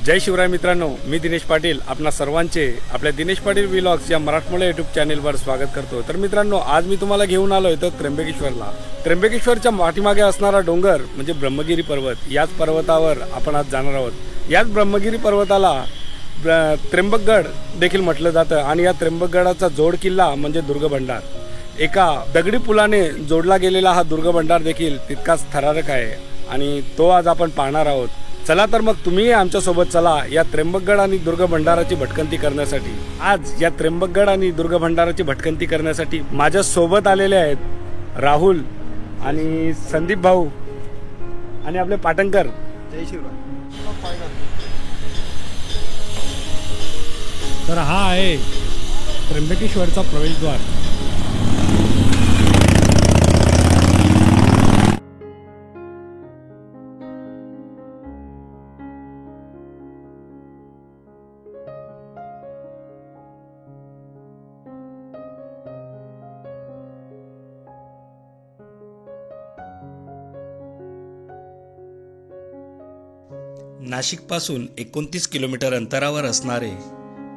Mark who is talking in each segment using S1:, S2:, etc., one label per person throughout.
S1: जय शिवराय मित्रांनो, मी दिनेश पाटील आपणा सर्वांचे आपल्या दिनेश पाटील व्लॉग्स या मराठमोळ्या यूट्यूब चॅनलवर स्वागत करतो। तर मित्रांनो, आज मी तुम्हाला घेऊन आलो आहे त्र्यंबकेश्वरला। त्र्यंबकेश्वरच्या पाठीमागे असणारा डोंगर म्हणजे ब्रह्मगिरी पर्वत। याच पर्वतावर आपण आज जाणार आहोत। याच ब्रह्मगिरी पर्वताला त्र्यंबकगड देखील म्हटलं जातं आणि या त्र्यंबकगडाचा जोड किल्ला म्हणजे दुर्ग भंडार। एका दगडी पुलाने जोडला गेलेला हा दुर्ग भंडार देखील तितकाच थरारक आहे आणि तो आज आपण पाहणार आहोत। चला तर मग तुम्ही आमच्या सोबत चला या त्र्यंबकगड आणि दुर्ग भंडाराची भटकंती करण्यासाठी। आज या त्र्यंबकगड आणि दुर्ग भंडाराची भटकंती करण्यासाठी माझ्या सोबत आलेले आहेत राहुल आणि संदीप भाऊ आणि आपले पाटणकर।
S2: जय शिवराय।
S1: तर हा आहे त्र्यंबकेश्वरचा प्रवेशद्वार। नाशिकपासून 29 किलोमीटर अंतरावर असणारे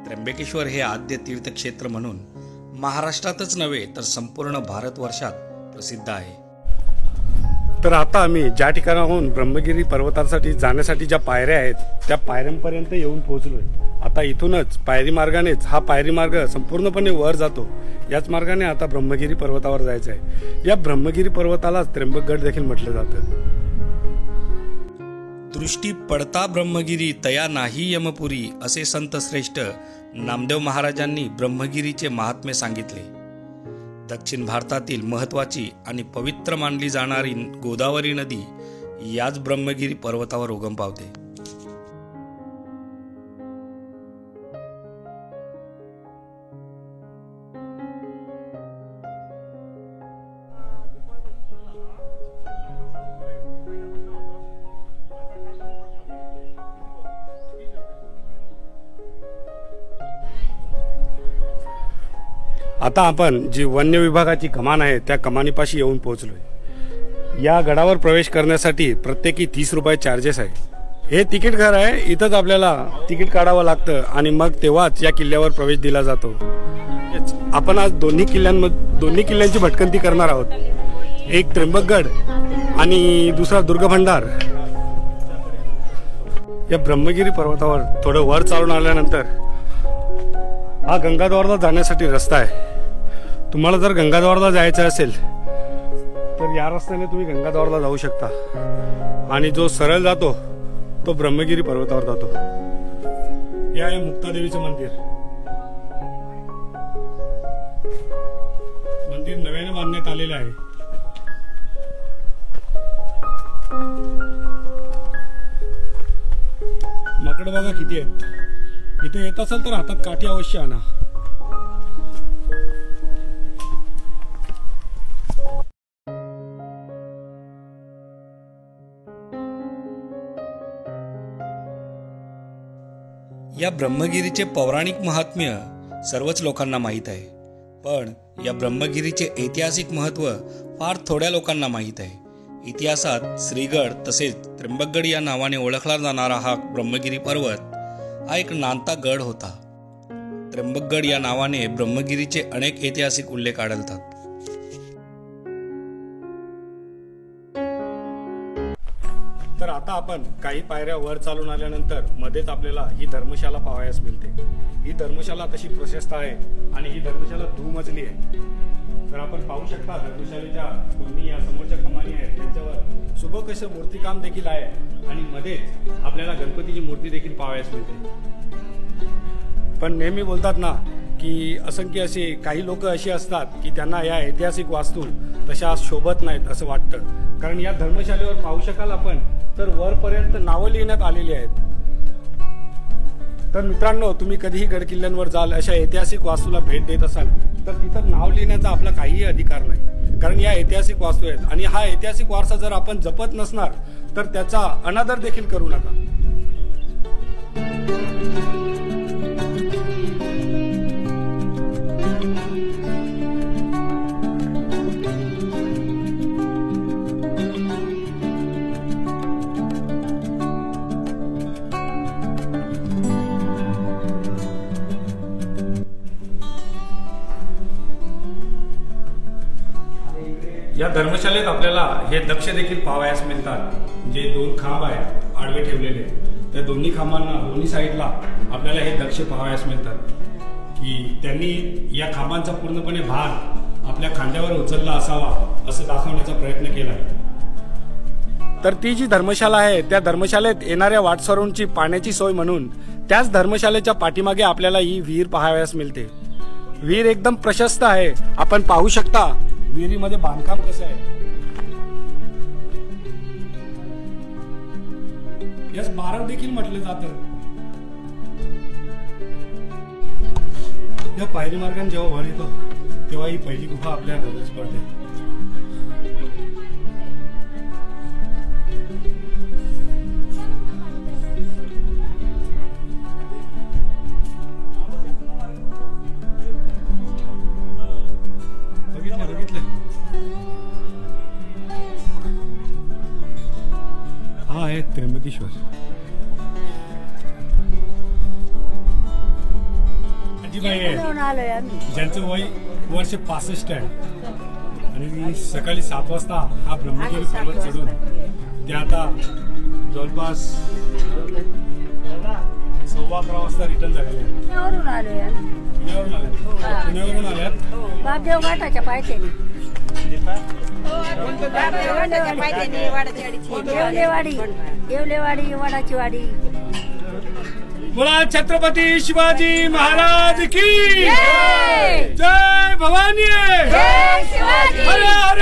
S1: त्र्यंबकेश्वर हे आद्य तीर्थक्षेत्र म्हणून महाराष्ट्रातच नव्हे तर संपूर्ण भारतवर्षात प्रसिद्ध आहे। तर आता आम्ही ज्या ठिकाणाहून ब्रह्मगिरी पर्वतासाठी जाण्यासाठी ज्या पायऱ्या आहेत त्या पायऱ्यांपर्यंत येऊन पोहोचलोय। आता इथूनच पायरी मार्गानेच हा पायरी मार्ग संपूर्णपणे वर जातो। याच मार्गाने आता ब्रह्मगिरी पर्वतावर जायचं आहे। या ब्रह्मगिरी पर्वतालाच त्र्यंबकगड देखील म्हटलं जातं। दृष्टी पडता ब्रह्मगिरी तया नाही यमपुरी असे संत श्रेष्ठ नामदेव महाराजांनी ब्रह्मगिरीचे महात्म्य सांगितले। दक्षिण भारतातील महत्त्वाची आणि पवित्र मानली जाणारी गोदावरी नदी याच ब्रह्मगिरी पर्वतावर उगम पावते। आता आपण जी वन्य विभागाची कमान आहे त्या कमानीपाशी येऊन पोहोचलोय। या गडावर प्रवेश करण्यासाठी प्रत्येकी 30 रुपये चार्जेस आहे। हे तिकीट घर आहे, इथंच आपल्याला तिकीट काढावं लागतं आणि मग तेव्हाच या किल्ल्यावर प्रवेश दिला जातो। आपण आज दोन्ही किल्ल्यांची भटकंती करणार आहोत। एक त्र्यंबकगड आणि दुसरा दुर्ग भंडार। या ब्रह्मगिरी पर्वतावर थोडं वर चालून आल्यानंतर हा गंगाद्वारला जाण्यासाठी रस्ता आहे। तुम्हाला जर गंगाद्वारला जायचं असेल तर या रस्त्याने तुम्ही गंगाद्वारला जाऊ शकता आणि जो सरळ जातो तो ब्रह्मगिरी पर्वतावर जातो। हे आहे मुक्तादेवीचं मंदिर। मंदिर नव्याने बांधण्यात आलेले आहे। माकड बघा किती आहेत। इथे येत असेल तर हातात काठी अवश्य आणा। या ब्रह्मगिरीचे पौराणिक महात्म्य सर्वच लोकांना माहीत आहे, पण या ब्रह्मगिरीचे ऐतिहासिक महत्त्व फार थोड्या लोकांना माहीत आहे। इतिहासात श्रीगड तसेच त्र्यंबकगड या नावाने ओळखला जाणारा हा ब्रह्मगिरी पर्वत हा एक नांता गड होता। त्र्यंबकगड या नावाने ब्रह्मगिरीचे अनेक ऐतिहासिक उल्लेख आढळतात। तर आता आपण काही पायऱ्या वर चालून आल्यानंतर मध्येच आपल्याला ही धर्मशाला पाहावयास मिळते। ही धर्मशाला तशी प्रशस्त आहे आणि ही धर्मशाला दुमजली आहे। तर आपण पाहू शकता धर्मशालेच्या दोन्ही या समोरच्या कमानी आहेत त्यांच्यावर सुबक असं मूर्तिकाम देखील आहे आणि मध्येच आपल्याला गणपतीची मूर्ती देखील पाहावयास मिळते। पण नेहमी बोलतात ना की असंख्य असे काही लोक अशी असतात की त्यांना या ऐतिहासिक वास्तू तशा शोभत नाहीत असं वाटतं। कारण या धर्मशालेवर पाहू शकाल आपण तर वरपर्यंत नावं लिहिण्यात आलेली आहेत। तर मित्रांनो, तुम्ही कधीही गड किल्ल्यांवर जाल अशा ऐतिहासिक वास्तूला भेट देत असाल तर तिथं नाव लिहिण्याचा आपला काहीही अधिकार नाही, कारण या ऐतिहासिक वास्तू आहेत आणि हा ऐतिहासिक वारसा जर आपण जपत नसणार तर त्याचा अनादर देखील करू नका। या धर्मशाळेत आपल्याला हे दक्ष देखील पाहावयास मिळतात. जे 2 खांब आहेत आडवे ठेवलेले, त्या दोन्ही खांबांना दोन्ही साईडला आपल्याला हे दक्ष पाहावयास मिळतात की त्यांनी या खांबांचा पूर्णपणे भार आपल्या खांद्यावर उचलला असावा असं दाखवण्याचा प्रयत्न केला आहे. तर ती जी धर्मशाला आहे त्या धर्मशाळेत येणाऱ्या वाटसरूंची पाण्याची सोय म्हणून त्याच धर्मशाळेच्या पाठीमागे आपल्याला ही विहीर पाहावयास मिळते. विहीर एकदम प्रशस्त आहे. आपण पाहू शकता विहिरीमध्ये बांधकाम कसं आहे. यास बारव देखील म्हटलं जातं. या पायरी मार्गाने जेव्हा वर येतो तेव्हा ही पहिली गुहा आपल्या नजरेस पडते. बघितलं हा आहे त्र्यंबकेश्वर. आजीबाई आहे ज्यांचं वय वर्ष 65 आहे आणि सकाळी 7 वाजता हा ब्रह्मगिरी पर्वत चढून ते आता जवळपास 11:15 वाजता रिटर्न झालेले आहेत.
S3: पुण्यावरून आल्यात बापदेव घाटाच्या पायथ्याने येवलेवाडी वडाची वाडी.
S1: बोला छत्रपती शिवाजी महाराज की जय. भवानी हर हर हर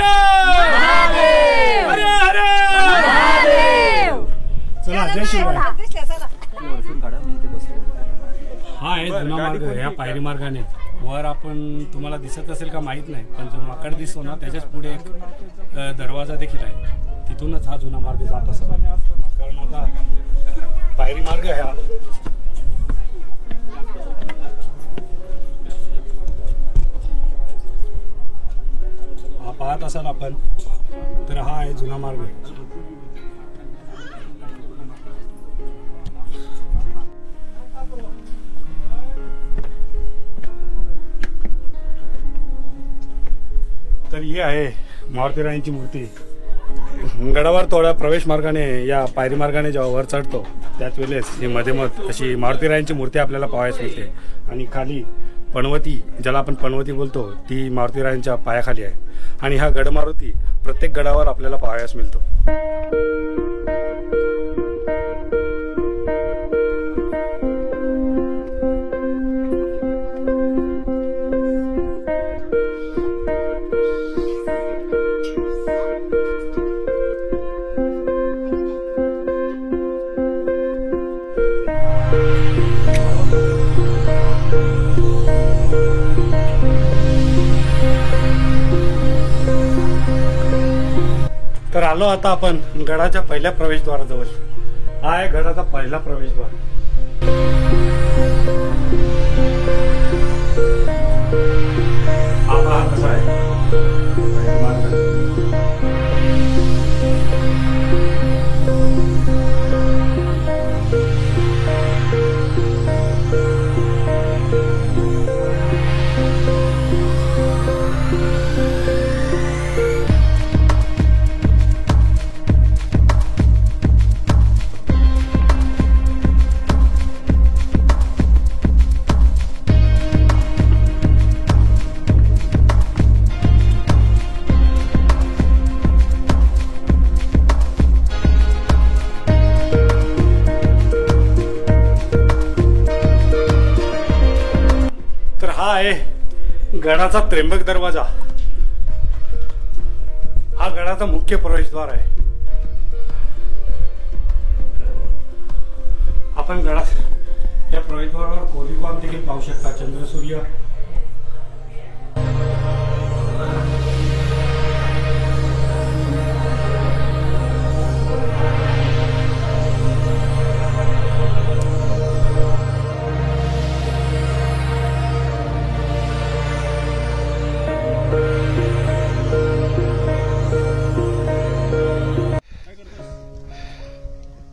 S1: हर. चला जय शिवराय. हा आहे जुना मार्ग. या पायरी मार्गाने वर आपण तुम्हाला दिसत असेल का माहित नाही, पण जो माकड दिसतो ना त्याच्याच पुढे एक दरवाजा देखील आहे. तिथूनच हा जुना मार्ग जात असतो. कारण आता पायरी मार्ग ह्या हा पाहत असाल आपण तर हा आहे जुना मार्ग. तर ही आहे मारुतीरायांची मूर्ती. गडावर थोड्या प्रवेश मार्गाने या पायरी मार्गाने जेव्हा वर चढतो त्याच वेळेस ही मधेमध अशी मारुतीरायांची मूर्ती आपल्याला पाहायला मिळते. आणि खाली पणवती, ज्याला आपण पणवती बोलतो, ती मारुतीरायांच्या पायाखाली आहे. आणि हा गड मारुती प्रत्येक गडावर आपल्याला पाहायला मिळतो. तर आलो आता आपण गडाच्या पहिल्या प्रवेशद्वाराजवळ. हा आहे गडाचा पहिला प्रवेशद्वार. हा पहा कसा आहे. हा आहे गडाचा त्र्यंबक दरवाजा. हा गडाचा मुख्य प्रवेशद्वार आहे. आपण गडात या प्रवेशद्वारावर कोरीवकाम देखील पाहू शकता. चंद्रसूर्य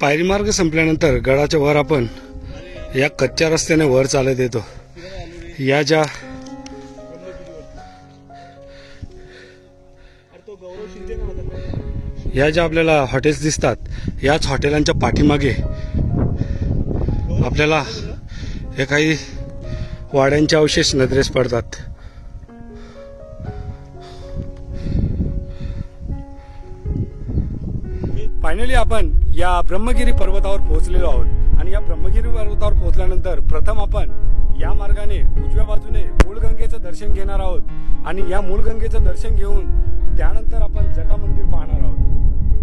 S1: पायरी मार्ग संपल्यानंतर गडाच्या वर आपण या कच्च्या रस्त्याने वर चालत येतो. या ज्या ह्या ज्या आपल्याला हॉटेल्स दिसतात, याच हॉटेलांच्या पाठीमागे आपल्याला हे काही वाड्यांचे अवशेष नजरेस पडतात. फायनली आपण या ब्रह्मगिरी पर्वतावर पोहोचलेलो आहोत आणि या ब्रह्मगिरी पर्वतावर पोहोचल्यानंतर प्रथम आपण या मार्गाने उजव्या बाजूने मूळगंगेचं दर्शन घेणार आहोत आणि या मूळगंगेचं दर्शन घेऊन त्यानंतर आपण जटा मंदिर पाहणार आहोत.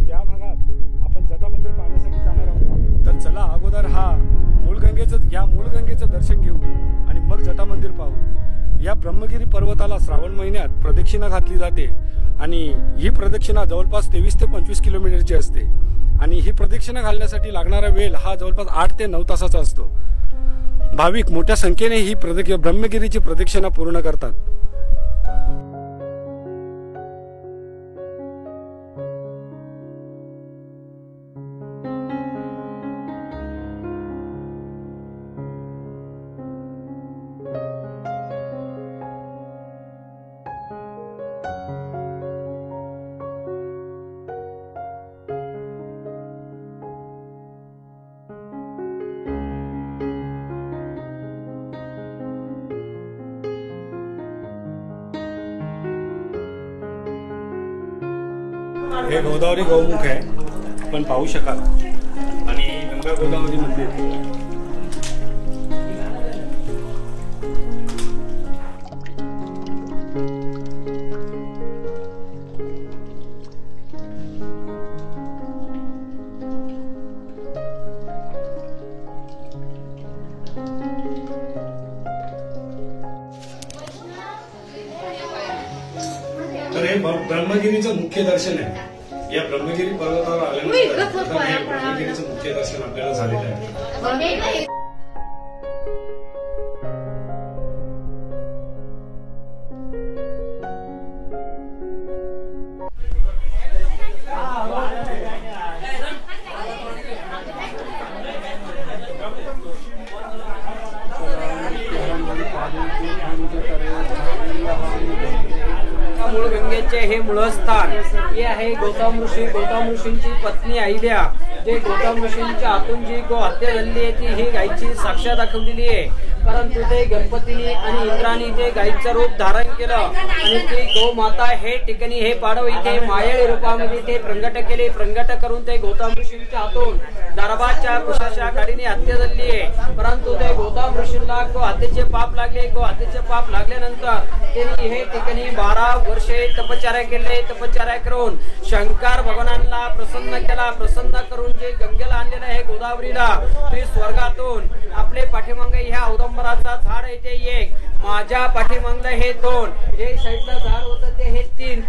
S1: त्या भागात आपण जटा मंदिर पाहण्यासाठी जाणार आहोत. तर चला अगोदर या मूळगंगेचं दर्शन घेऊ आणि मग जटा मंदिर पाहू. या ब्रह्मगिरी पर्वताला श्रावण महिन्यात प्रदक्षिणा घातली जाते आणि ही प्रदक्षिणा जवळपास 23 ते 25 किलोमीटरची असते आणि ही प्रदक्षिणा घालण्यासाठी लागणारा वेळ हा जवळपास 8 ते 9 तासाचा असतो. भाविक मोठ्या संख्येने ही ब्रह्मगिरीची प्रदक्षिणा पूर्ण करतात. हे गोदावरी गौमुख आहे, आपण पाहू शकाल आणि गंगा गोदावरी मंदिर. तर हे ब्रह्मगिरीचं मुख्य दर्शन आहे. या ब्रह्मगिरी पर्वतावर आल्यानंतर ब्रह्मगिरीचं मुख्य दर्शन आपल्याला झालेलं आहे.
S4: मूळगंगेचे हे मूळस्थान हे आहे गौतम ऋषी. गौतम ऋषींची पत्नी अहिल्या, जे गौतम ऋषींच्या हातून जी गो हत्या झालेली आहे ती ही गायची साक्ष दाखवलेली आहे. परंतु ते गणपतीने आणि इंद्राने ते गायीचं रूप धारण केलं आणि ती गौ माता हे ठिकाणी हे पाडव इथे मायाळी रूपामध्ये ते प्रंगट केले. प्रंगट करून ते गौतम ऋषींच्या हातून दरबारच्या कुशाच्या गाडीने हत्या झाली आहे. परंतु ते गौतम ऋषींना गो हत्येचे पाप लागले. गो हत्येचे पाप लागल्यानंतर त्यांनी हे ठिकाणी 12 वर्षे तपश्चर्या केले. तपश्चर्या करून शंकर भगवानांना प्रसन्न केला. प्रसन्न करून जे गंगेला आणलेलं आहे गोदावरीला, ते स्वर्गातून आपले पाठीमागे ह्या औदंबराचा झाड आहे ते एक, माझ्या पाठीमागलं हे 2, हे साईडला झाड होतं ते हे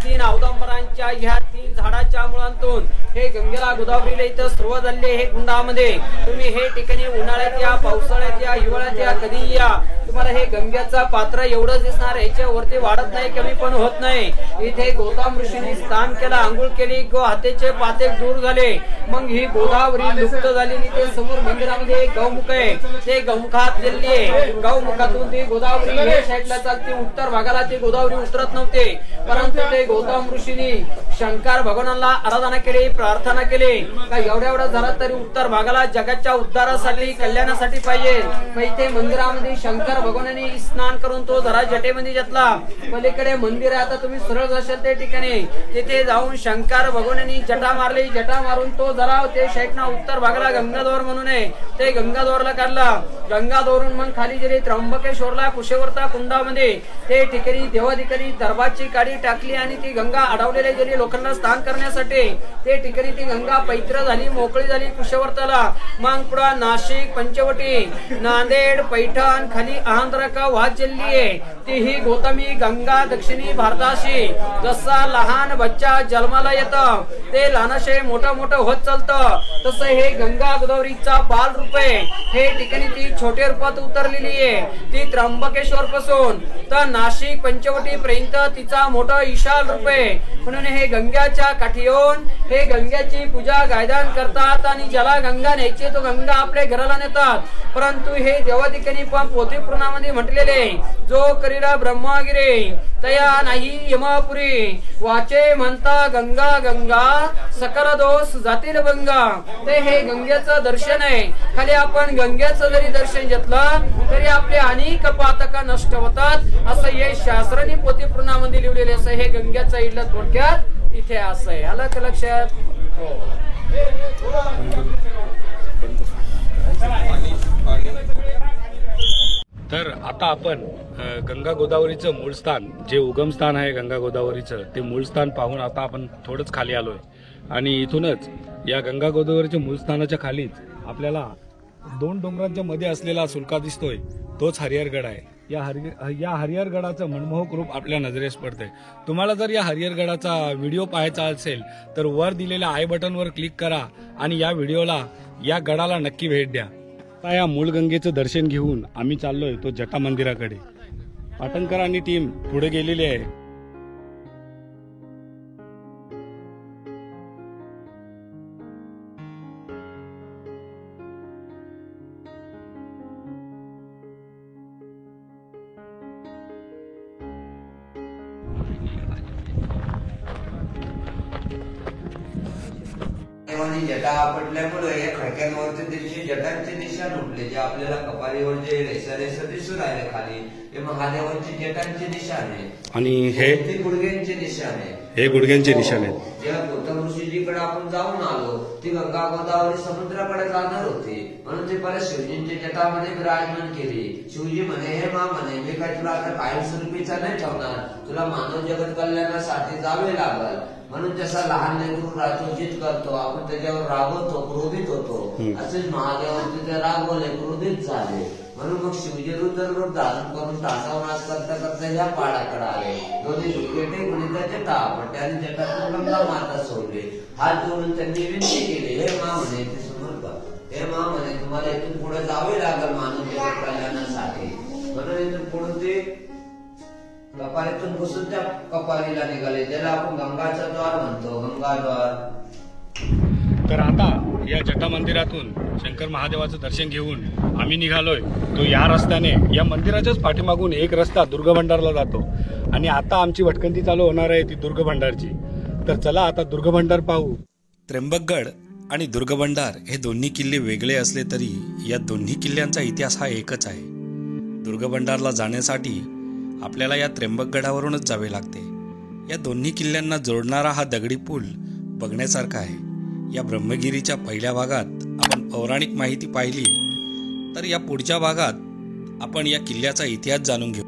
S4: 3 औदंबरांच्या ह्या 3 झाडाच्या मुळांतून हे गंगेला गोदावरीला इथं सुरुवात झाली. हे कुंडामध्ये तुम्ही हे ठिकाणी उन्हाळ्यात या, पावसाळ्यात या, हिवाळ्यात या, कधी या, तुम्हाला हे गंगेचं पात्र एवढंच दिसणार. याच्यावरती वाढत नाही, कमी पण होत नाही. इथे गौतम ऋषींनी स्नान केला, आंघोळ केली, गो हातेचे पाते दूर झाले. मग ही गोदावरी लुप्त झालेली. ते समोर मंदिरामध्ये एक गौमुख आहे, ते गौमुखात गेलेली आहे. गौमुखातून ती गोदावरी हे साईडला चालते. उत्तर भागाला ती गोदावरी उतरत नव्हते. परंतु ते गौतम ऋषींनी शंकर भगवानाला आराधना केली, प्रार्थना केली का एवढ्या झाला तरी उत्तर भागाला जगाच्या उद्धारासाठी, कल्याणासाठी पाहिजे. मग इथे मंदिरामध्ये शंकर भगवानांनी स्नान करून तो जरा जटेमध्ये घेतला. पलीकडे मंदिर आहे, आता तुम्ही सरळ जाशाल ते ठिकाणी तिथे जाऊन शंकर भगवानांनी जटा मारली. जटा मारून तो जरा ते साईडना उत्तर भागाला गंगाधर म्हणून आहे, ते गंगाधरला काढला. गंगाधरून मग खाली गेले त्र्यंबकेश्वरला, कुशेवर्ता कुंडामध्ये ते ठिकाणी देवाधिकारी दरबारची गाडी टाकली आणि ती गंगा अडवलेली गेली लोकांना स्नान करण्यासाठी. ते ठिकाणी ती गंगा पवित्र झाली, मोकळी झाली कुशेवर्ताला. मग पुढे नाशिक, पंचवटी, नांदेड, पैठण, खाली आंध्र का वाहत चालली आहे. ती ही गौतमी गंगा दक्षिणी भारताशी जसा लहान बच्चा जन्माला येतं ते लहानशे मोठं मोठं होत चालतं, तसं हे गंगा गोदावरीचा बाल रूप आहे. हे ठिकाणी ती छोट्या रूपात उतरलेली आहे. ती त्र्यंबकेश्वर पासून तर नाशिक पंचवटी पर्यंत तिचा मोठा विशाल रूप आहे. म्हणून हे गंगाच्या गंगेच्या काठी येऊन हे गंगेची पूजा गायदान करतात आणि ज्याला गंगा न्यायची तो गंगा आपल्या घराला नेतात. परंतु हे देवाधिकारी पण पोथी पुराणामध्ये म्हटलेले जो करीला ब्रह्मगिरी तया नाही यमापुरी वाचे म्हणता गंगा गंगा सकल दोष जातील भंगा. ते हे गंगेचं दर्शन आहे. खाली आपण गंगेचं जरी दर्शन घेतलं तरी आपले अनेक पातक नष्ट होतात असं हे शास्त्रांनी पोथी पुराणामध्ये लिहिलेले असं हे गंगेचं इथलं थोडक्यात इथे असं आहे. आलं का लक्षात? हो.
S1: तर आता आपण गंगा गोदावरीचं मूळ स्थान जे उगम स्थान आहे गंगा गोदावरीचं ते मूळ स्थान पाहून आता आपण थोडंच खाली आलोय आणि इथूनच या गंगा गोदावरीच्या मूळ स्थानाच्या खालीच आपल्याला 2 डोंगरांच्या मध्ये असलेला सुलका दिसतोय तोच हरिहरगड आहे. या हरिहरगडाचं मनमोहक रूप आपल्या नजरेस पडतंय. तुम्हाला जर या हरिहरगडाचा व्हिडिओ पाहायचा असेल तर वर दिलेल्या आय बटनवर क्लिक करा आणि या व्हिडिओला या गडाला नक्की भेट द्या. आता या मूळ गंगेचं दर्शन घेऊन आम्ही चाललोय तो जटा मंदिराकडे. पाटणकर आणि टीम पुढे गेलेली आहे.
S5: जटा आपटल्यामुळे या खडक्यांवरती दिवशी जटांची दिशा लुटले जे आपल्याला कपाळीवर जे रेसर दिसून राहिले खाली हे महादेवांची जटांची निशाणे
S1: आणि हे
S5: गुडघ्यांची निशाणे
S1: हे गुडघ्यांचे निशाण आहेत.
S5: जेव्हा गौतम ऋषीजीकडे आपण जाऊन आलो ती गंगा गोदावरी समुद्राकडे जाणार होती म्हणून ते परत शिवजींच्या जटामध्ये विराजमान केली. शिवजी म्हणे हे मा म्हणे मी काय तुला आता कायमस्वरूपीचा नाही ठेवणार तुला मानव जगत कल्याणासाठी जावे लागल म्हणून जसा लहान लेकरू राजोजित करतो आपण त्याच्यावर रागवतो क्रोधित होतो असेच महादेवांचे ते रागवले क्रोधित झाले म्हणून मग शिवजी रुद्र धारण करून तासावर नाश करता करता ह्या पाडाकडे आले. दोन्ही जुकेटे गुणिता जटा पण त्याने जटातून गंगा माता सोडले. हात जोडून त्यांनी विनंती केली हे मा म्हणे ते समोर हे मा म्हणे तुम्हाला इथून पुढे जावे लागेल मानव जगत कल्याणासाठी म्हणून इथून पुढे ते कपालीतून घुसून त्या कपालीला निघाले ज्याला आपण गंगाचा द्वार म्हणतो गंगाद्वार.
S1: तर आता या जटा मंदिरातून शंकर महादेवाचं दर्शन घेऊन आम्ही निघालोय तो या रस्त्याने. या मंदिराच्याच पाठीमागून एक रस्ता दुर्गभंडारला जातो आणि आता आमची भटकंती चालू होणार आहे ती दुर्गभंडारची. तर चला आता दुर्गभंडार पाहू.
S6: त्र्यंबकगड आणि दुर्गभंडार हे दोन्ही किल्ले वेगळे असले तरी या दोन्ही किल्ल्यांचा इतिहास हा एकच आहे. दुर्गभंडारला जाण्यासाठी आपल्याला या त्र्यंबकगडावरूनच जावे लागते. या दोन्ही किल्ल्यांना जोडणारा हा दगडी पूल बघण्यासारखा आहे. या ब्रह्मगिरीच्या पहिल्या भागात आपण पौराणिक माहिती पाहिली तर या पुढच्या भागात आपण या किल्ल्याचा इतिहास जाणून घेऊ.